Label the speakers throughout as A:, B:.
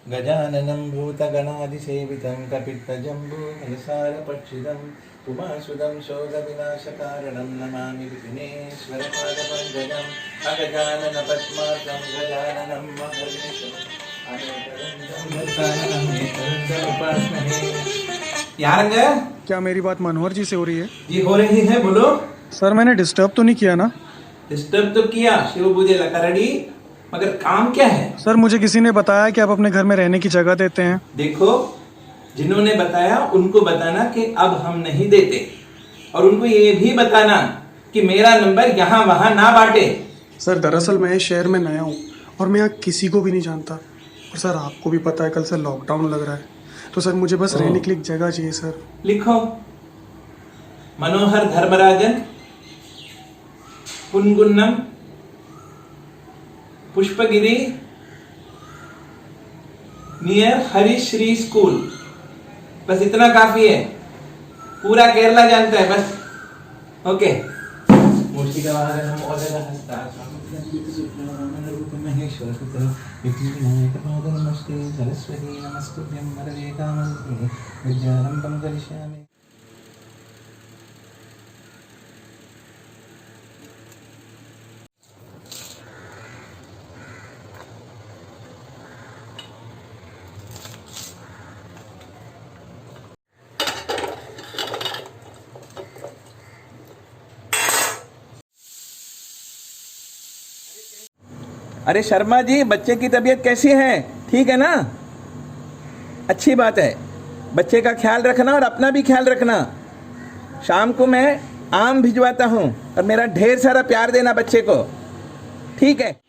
A: गजाननं भूतगणादिसेवितं कपित्तजम्बूफलसारभक्षितम् उमासुतं शोकविनाशकारणं नमामि विघ्नेश्वरपादपङ्कजम् अगजाननपद्मार्कं गजाननं महर्निशम् अनेकदन्तमुपास्महे। यारंग,
B: क्या मेरी बात मनोहर जी से हो रही है?
A: जी हो रही है, बोलो।
B: सर मैंने डिस्टर्ब तो नहीं किया ना?
A: डिस्टर्ब तो किया शिव बुझे लकड़ी, मगर काम क्या है?
B: सर मुझे किसी ने बताया कि आप अपने घर में रहने की जगह देते हैं।
A: देखो, जिन्होंने बताया उनको बताना कि अब हम नहीं देते, और उनको ये भी बताना कि मेरा नंबर यहाँ वहां ना बांटे।
B: सर दरअसल मैं इस शहर में नया हूँ और मैं यहाँ किसी को भी नहीं जानता, और सर आपको भी पता है कल से लॉकडाउन लग रहा है, तो सर मुझे बस रहने के लिए एक जगह चाहिए सर।
A: लिखो, मनोहर धर्मराजन, पुनगुन्नम, पुष्पगिरी, नियर हरिश्री स्कूल। बस इतना काफी है, पूरा केरला जानता है बस। ओके। सरस्वती नमस्तुभ्यं वरदे कामरूपिणे विद्यारम्भं करिष्यामि। अरे शर्मा जी, बच्चे की तबीयत कैसी है? ठीक है ना? अच्छी बात है। बच्चे का ख्याल रखना और अपना भी ख्याल रखना। शाम को मैं आम भिजवाता हूँ और मेरा ढेर सारा प्यार देना बच्चे को, ठीक है?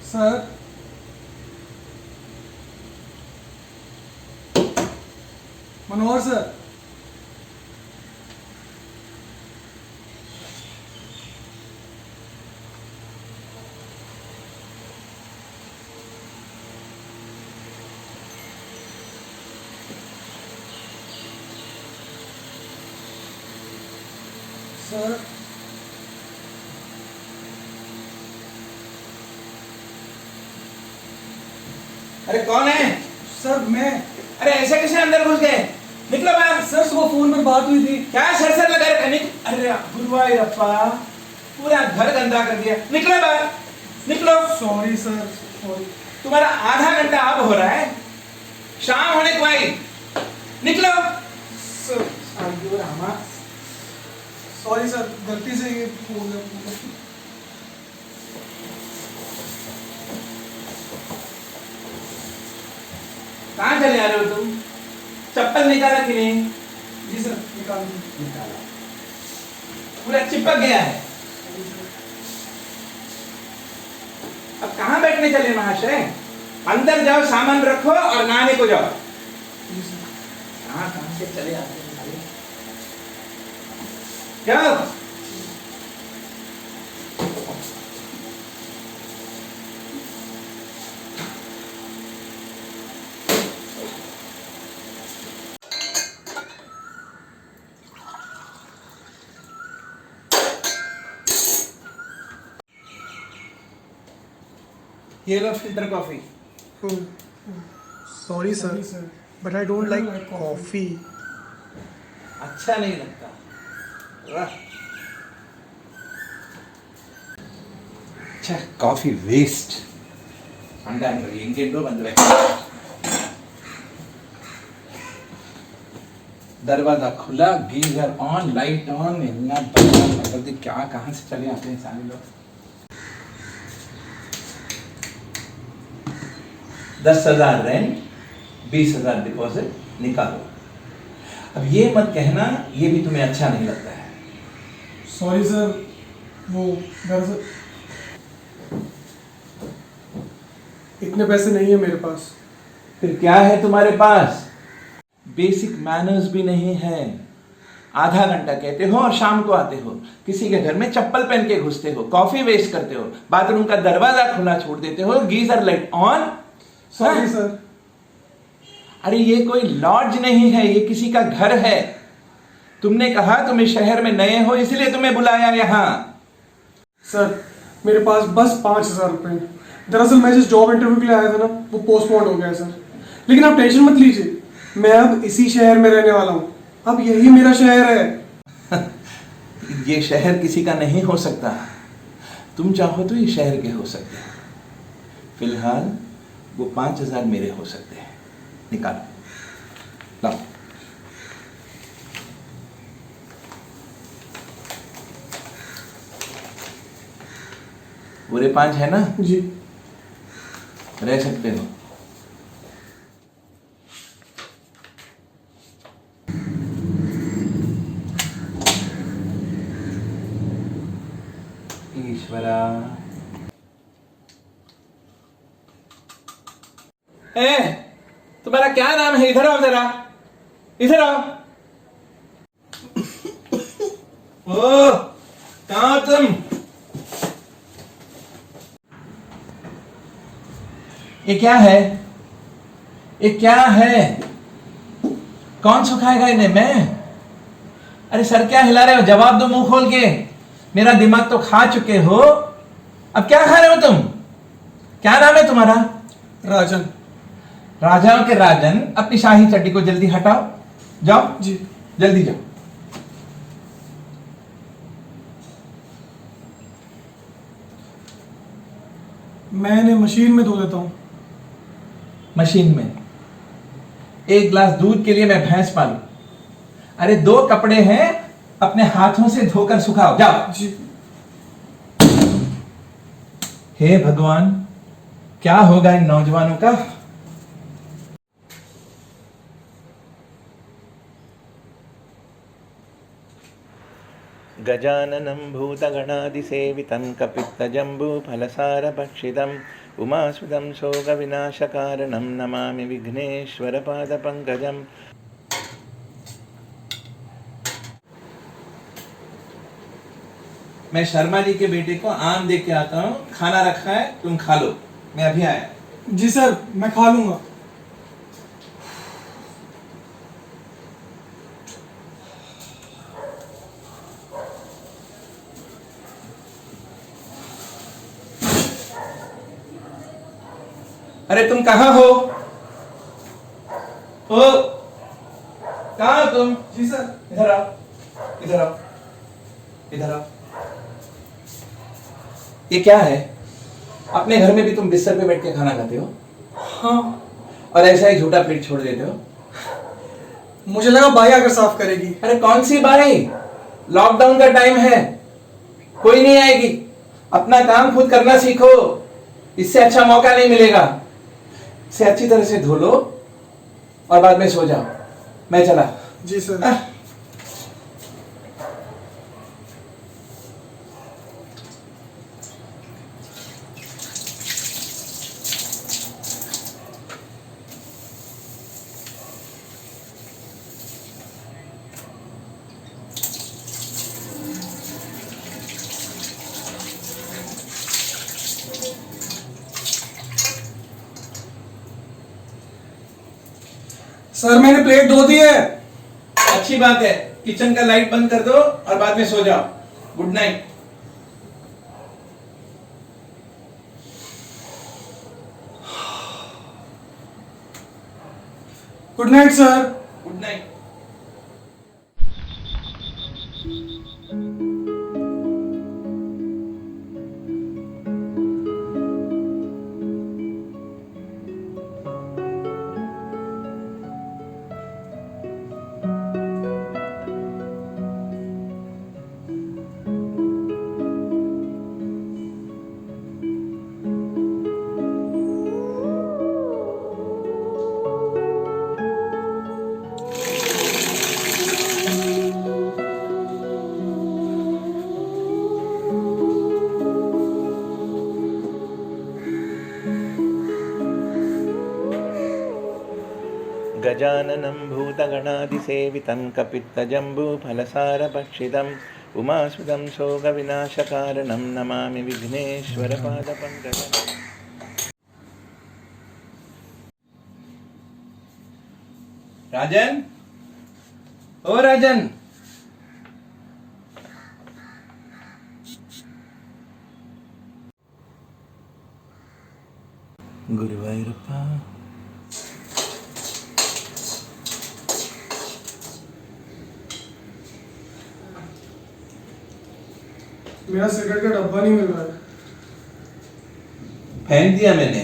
B: सर मनोहर सर, सर
A: अरे कौन है?
B: सर मैं।
A: अरे ऐसे कैसे अंदर घुस गए? निकलो बाहर।
B: सर सुबह फोन पर बात हुई थी।
A: क्या सर लगा रखा? अरे गुरुवायूरप्पा, पूरा घर गंदा कर दिया। निकलो बाहर, निकलो।
B: Sorry sir, sorry.
A: तुम्हारा आधा घंटा अब हो रहा है, शाम होने को आई। निकलो।
B: सर सॉरी सर, गलती से ये फोन।
A: कहाँ चले आ रहे हो तुम? चप्पल निकाला कि नहीं?
B: जी सर,
A: निकाला। पूरा चिपक गया है। अब कहाँ बैठने चले महाशय? अंदर जाओ, सामान रखो और नहाने को जाओ। कहाँ से चले आते हैं? जाओ। ये लो filter coffee.
B: Sorry sir, but I don't like coffee.
A: अच्छा नहीं लगता? अच्छा, कॉफी वेस्ट। दरवाजा खुला, गीजर ऑन, लाइट ऑन, मतलब क्या कहाँ से चले आते हैं सारे लोग। 10,000 रेंट, 20,000 डिपॉजिट निकालो। अब ये मत कहना ये भी तुम्हें अच्छा नहीं लगता है।
B: सॉरी सर, वो दरअसल इतने पैसे नहीं है मेरे पास।
A: फिर क्या है तुम्हारे पास? बेसिक मैनर्स भी नहीं है। आधा घंटा कहते हो और शाम को आते हो, किसी के घर में चप्पल पहन के घुसते हो, कॉफी वेस्ट करते हो, बाथरूम का दरवाजा खुला छोड़ देते हो, geyser light on.
B: Sorry sir.
A: अरे ये कोई लॉज नहीं है, ये किसी का घर है। तुमने कहा तुम इस शहर में नए हो इसलिए तुम्हें बुलाया यहां।
B: सर मेरे पास बस 5,000 रुपये हैं। दरअसल मैं जिस जॉब इंटरव्यू के लिए आया था ना, वो पोस्टपोन हो गया है सर। लेकिन आप टेंशन मत लीजिए, मैं अब इसी शहर में रहने वाला हूँ। अब यही मेरा शहर है।
A: ये शहर किसी का नहीं हो सकता। तुम चाहो तो ये शहर के हो सकते हैं। फिलहाल वो 5,000 मेरे हो सकते हैं। निकालो, लाओ। पूरे 5 है ना?
B: जी।
A: रह सकते हो। ईश्वरा। तुम्हारा क्या नाम है? इधर आओ जरा, इधर आओ। ओ, कहाँ हो तुम? ये क्या है? ये क्या है? कौन सुखाएगा इन्हें? मैं? अरे सर क्या हिला रहे हो? जवाब दो मुंह खोल के। मेरा दिमाग तो खा चुके हो, अब क्या खा रहे हो तुम? क्या नाम है तुम्हारा?
B: राजन।
A: राजाओं के राजन, अपनी शाही चड्डी को जल्दी हटाओ। जाओ
B: जी।
A: जल्दी जाओ।
B: मैं इन्हें मशीन में धो देता हूँ।
A: मशीन में? एक गिलास दूध के लिए मैं भैंस पालू? अरे 2 कपड़े हैं, अपने हाथों से धोकर सुखाओ। जाओ।
B: जी।
A: हे भगवान, क्या होगा इन नौजवानों का? गजाननं भूतगणादिसेवितं कपित्तजम्बूफलसारभक्षितम् उमासुतं शोकविनाशकारणं नमामि विघ्नेश्वरपादपङ्कजम्। मैं शर्मा जी के बेटे को आम दे के आता हूँ, खाना रखा है, तुम खा लो। मैं अभी आया।
B: जी सर, मैं खा लूंगा।
A: अरे तुम कहाँ हो? ओ, कहाँ हो तुम?
B: जी सर।
A: इधर आओ, इधर आओ, इधर आओ। ये क्या है? अपने घर में भी तुम बिस्तर पे बैठ के खाना खाते हो?
B: हाँ।
A: और ऐसा ही झूठा पेट छोड़ देते हो?
B: मुझे लगा भाई आकर साफ करेगी।
A: अरे कौन सी बाई? लॉकडाउन का टाइम है, कोई नहीं आएगी। अपना काम खुद करना सीखो, इससे अच्छा मौका नहीं मिलेगा। इसे अच्छी तरह से धो लो और बाद में सो जाओ। मैं चला।
B: जी सर। सर मैंने प्लेट धो दी है।
A: अच्छी बात है। किचन का लाइट बंद कर दो और बाद में सो जाओ। Good night.
B: Good night sir.
A: Good night. गजाननं भूतगणादिसेवितं कपित्तजम्बूफलसारभक्षितम् उमासुतं शोकविनाशकारणं नमामि विघ्नेश्वरपादपङ्कजम्। राजन, ओ राजन, गुरुवायूरप्पा।
B: मेरा सिगरेट का डब्बा नहीं मिल रहा है।
A: फेंक दिया मैंने।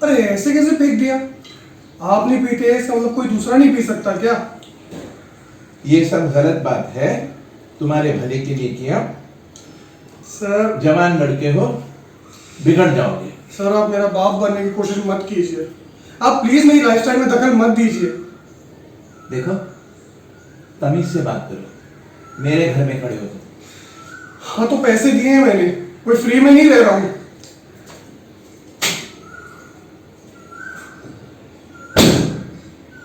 B: अरे ऐसे कैसे फेंक दिया? आप नहीं पीते इसका मतलब कोई दूसरा नहीं पी सकता क्या?
A: ये सब गलत बात है, तुम्हारे भले के लिए किया।
B: सर
A: जवान लड़के हो, बिगड़ जाओगे।
B: सर आप मेरा बाप बनने की कोशिश मत कीजिए। आप प्लीज मेरी लाइफस्टाइल में दखल मत दीजिए।
A: देखो, तमीज से बात करो, मेरे घर में खड़े हो तुम।
B: हाँ तो पैसे दिए हैं मैंने, कोई फ्री में नहीं ले रहा हूँ।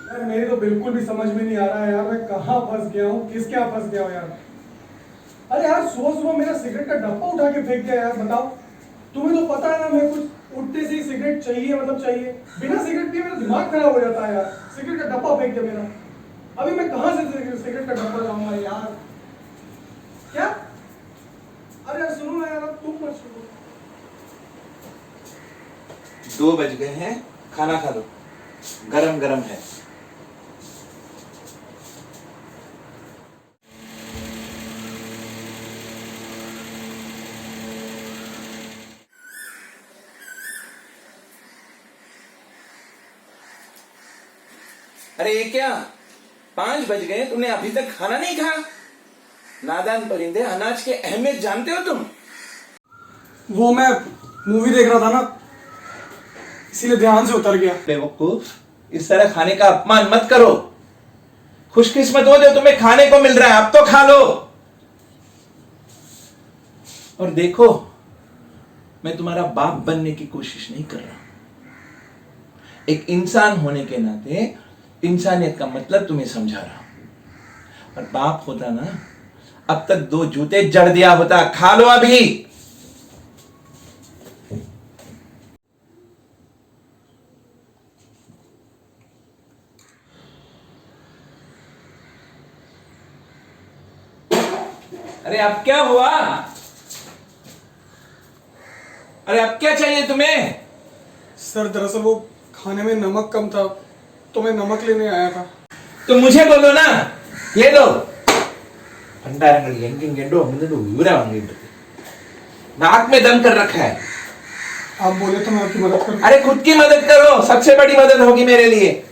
B: यार मेरे तो बिल्कुल भी समझ में नहीं आ रहा है यार, मैं कहाँ फंस गया हूँ, किसके यहाँ फंस गया हूँ यार। अरे यार सुबह सुबह मेरा सिगरेट का डब्बा उठा के फेंक दिया यार, बताओ। तुम्हें तो पता है ना, मैं कुछ उठते से ही सिगरेट चाहिए, मतलब चाहिए। बिना सिगरेट पिए मेरा दिमाग खराब हो जाता है यार। सिगरेट का डब्बा फेंक दिया मेरा। अभी मैं कहाँ से सिगरेट का डब्बा लाऊंगा यार? क्या? अरे यार सुनो ना यार, अब तुम मत सुनो।
A: 2 बज गए हैं, खाना खा लो, गरम गरम है। अरे ये क्या, 5 बज गए, तुमने अभी तक खाना नहीं खाया? नादान परिंदे, अनाज की अहमियत जानते हो तुम?
B: वो मैं मूवी देख रहा था ना, इसीलिए ध्यान से उतर गया।
A: बेवकूफ, इस तरह खाने का अपमान मत करो। खुशकिस्मत हो जो तुम्हें खाने को मिल रहा है, अब तो खा लो। और देखो, मैं तुम्हारा बाप बनने की कोशिश नहीं कर रहा। एक इंसान होने के नाते इंसानियत का मतलब तुम्हें समझा रहा हूं। और बाप होता ना, अब तक 2 जूते जड़ दिया होता। खा लो अभी। अरे अब क्या हुआ? अरे अब क्या चाहिए तुम्हें?
B: सर दरअसल वो खाने में नमक कम था, तो मैं नमक लेने आया था।
A: तो मुझे बोलो ना, ये लो। भंडारंगल एंगेंगेंडो मुंडो विवरा वांगिंडो। नाक में दम कर रखा है।
B: आप बोले तो मैं आपकी मदद करूं।
A: अरे खुद की मदद करो, सबसे बड़ी मदद होगी मेरे लिए।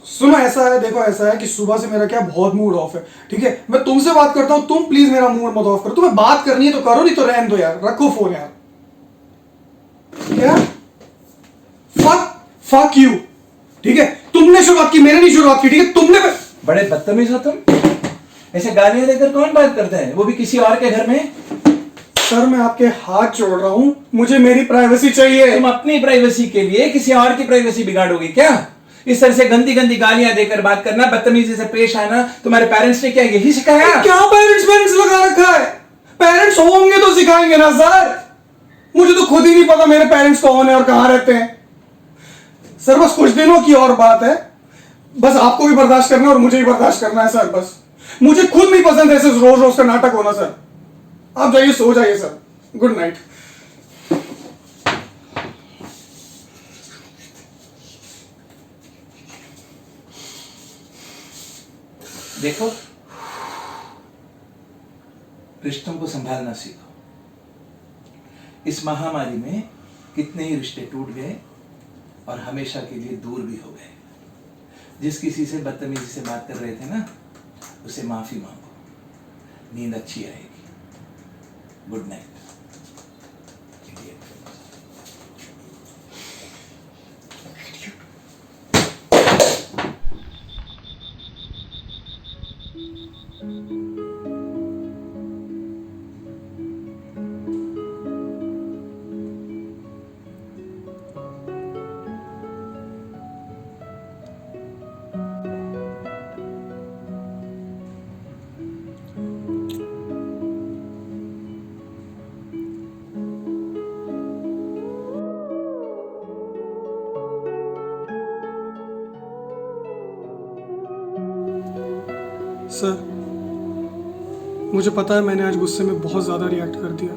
B: सुनो ऐसा है, देखो ऐसा है कि सुबह से मेरा क्या बहुत मूड ऑफ है, ठीक है? मैं तुमसे बात करता हूँ, तुम प्लीज मेरा मूड मत ऑफ करो। तुम्हें बात करनी है तो करो, नहीं तो रहने दो यार, रखो फोन यार। क्या? फक यू, ठीक है? तुमने शुरुआत की, मैंने नहीं शुरुआत की, ठीक है? तुमने।
A: बड़े बदतमीज हो तुम। ऐसे गालियां देकर कौन बात करता है, वो भी किसी और के घर में?
B: सर मैं आपके हाथ जोड़ रहा हूँ, मुझे मेरी प्राइवेसी चाहिए।
A: तुम अपनी प्राइवेसी के लिए किसी और की प्राइवेसी बिगाड़ोगे क्या? इस तरह से गंदी गंदी गालियां देकर बात करना, बदतमीजी से पेश आना, तुम्हारे पेरेंट्स ने क्या यही सिखाया?
B: क्या पेरेंट्स लगा रखा है? पेरेंट्स होंगे तो सिखाएंगे ना सर। मुझे तो खुद ही नहीं पता मेरे पेरेंट्स कौन है और कहां रहते हैं। सर बस कुछ दिनों की और बात है, बस आपको भी बर्दाश्त करना और मुझे भी बर्दाश्त करना है सर। बस मुझे खुद नहीं पसंद ऐसे रोज रोज का नाटक होना सर। आप जाइए, सो जाइए सर। Good night.
A: देखो, रिश्तों को संभालना सीखो। इस महामारी में कितने ही रिश्ते टूट गए और हमेशा के लिए दूर भी हो गए। जिस किसी से बदतमीजी से बात कर रहे थे ना, उसे माफी मांगो, नींद अच्छी आएगी। Good night.
B: सर, मुझे पता है मैंने आज गुस्से में बहुत ज़्यादा रिएक्ट कर दिया।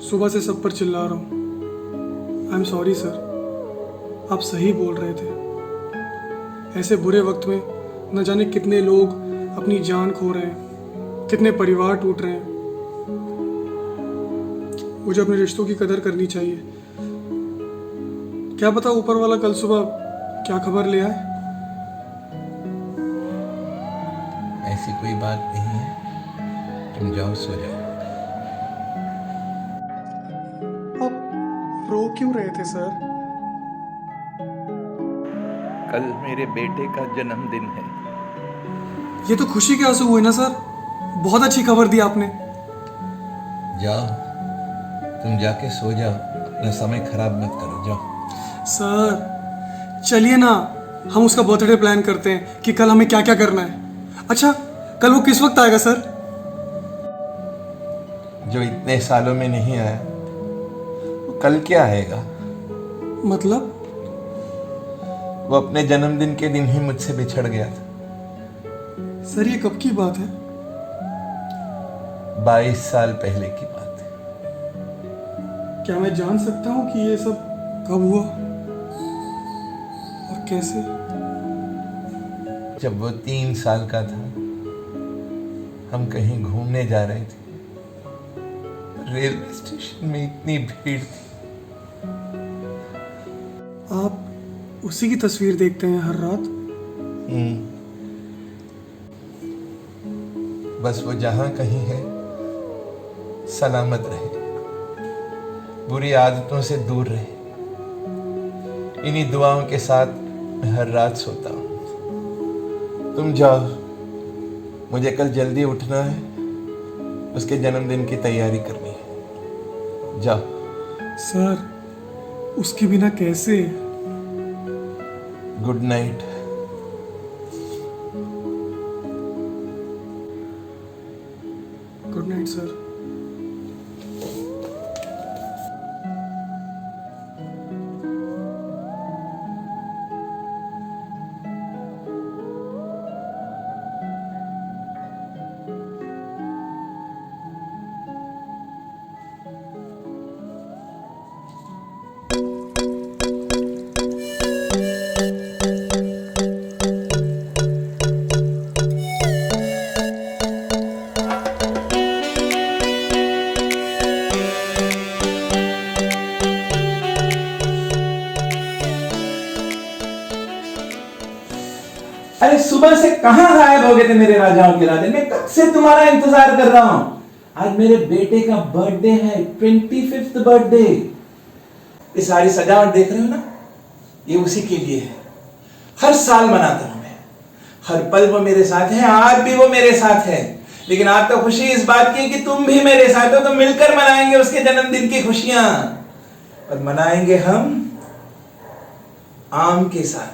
B: सुबह से सब पर चिल्ला रहा हूँ। आई एम सॉरी सर, आप सही बोल रहे थे। ऐसे बुरे वक्त में न जाने कितने लोग अपनी जान खो रहे हैं, कितने परिवार टूट रहे हैं। मुझे अपने रिश्तों की कदर करनी चाहिए। क्या पता ऊपर वाला कल सुबह क्या खबर ले आए।
A: ऐसी कोई बात नहीं है, तुम जाओ सो जाओ।
B: आप रो क्यों रहे थे सर?
A: कल मेरे बेटे का जन्मदिन है।
B: ये तो खुशी के आंसू हुए ना सर। बहुत अच्छी खबर दी आपने।
A: जाओ, तुम जाके सो जाओ, अपना समय खराब मत करो, जाओ।
B: सर चलिए ना, हम उसका बर्थडे प्लान करते हैं कि कल हमें क्या क्या करना है। अच्छा, कल वो किस वक्त आएगा सर?
A: जो इतने सालों में नहीं आया, वो कल क्या आएगा?
B: मतलब?
A: वो अपने जन्मदिन के दिन ही मुझसे बिछड़ गया था।
B: सर ये कब की बात है?
A: 22 साल पहले की बात है।
B: क्या मैं जान सकता हूँ कि ये सब कब हुआ और कैसे?
A: जब वो 3 साल का था, हम कहीं घूमने जा रहे थे। रेलवे स्टेशन में इतनी भीड़ थी।
B: आप उसी की तस्वीर देखते हैं हर रात?
A: बस वो जहां कहीं है, सलामत रहे, बुरी आदतों से दूर रहे। इन्हीं दुआओं के साथ मैं हर रात सोता हूँ। तुम जाओ, मुझे कल जल्दी उठना है, उसके जन्मदिन की तैयारी करनी है। जाओ।
B: सर उसके बिना कैसे?
A: Good night.
B: Good night sir.
A: अरे सुबह से कहां गायब हो गए थे मेरे राजाओं के राजा? मैं कब से तुम्हारा इंतजार कर रहा हूं। आज मेरे बेटे का बर्थडे है, 25th बर्थडे। ये सारी सजावट देख रहे हो ना, ये उसी के लिए है। हर साल मनाता हूं मैं, हर पल वो मेरे साथ है। आज भी वो मेरे साथ है, लेकिन आज तो खुशी इस बात की कि तुम भी मेरे साथ हो, तो मिलकर मनाएंगे उसके जन्मदिन की खुशियां। और मनाएंगे हम आम के साथ।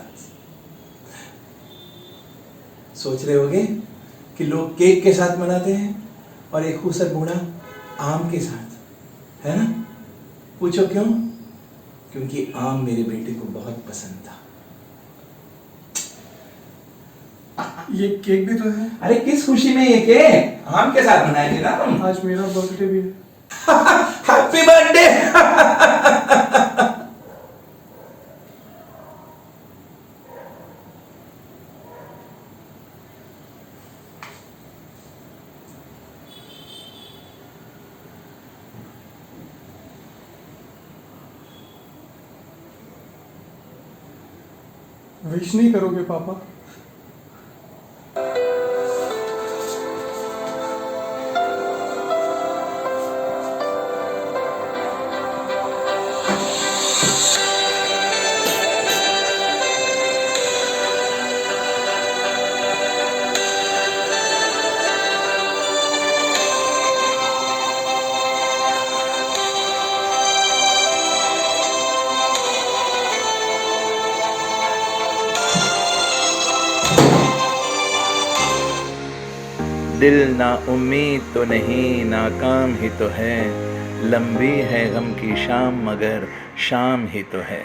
A: सोच रहे होगे कि लोग केक के साथ मनाते हैं और एक खूसर बूढ़ा आम के साथ, है ना? पूछो क्यों? क्योंकि आम मेरे बेटे को बहुत पसंद था।
B: ये केक भी तो है।
A: अरे किस खुशी में ये केक? आम के साथ मनाएंगे ना हम।
B: आज मेरा बर्थडे भी है।
A: Happy birthday.
B: विश नहीं करोगे पापा?
A: दिल ना उम्मीद तो नहीं, नाकाम ही तो है। लंबी है गम की शाम, मगर शाम ही तो है।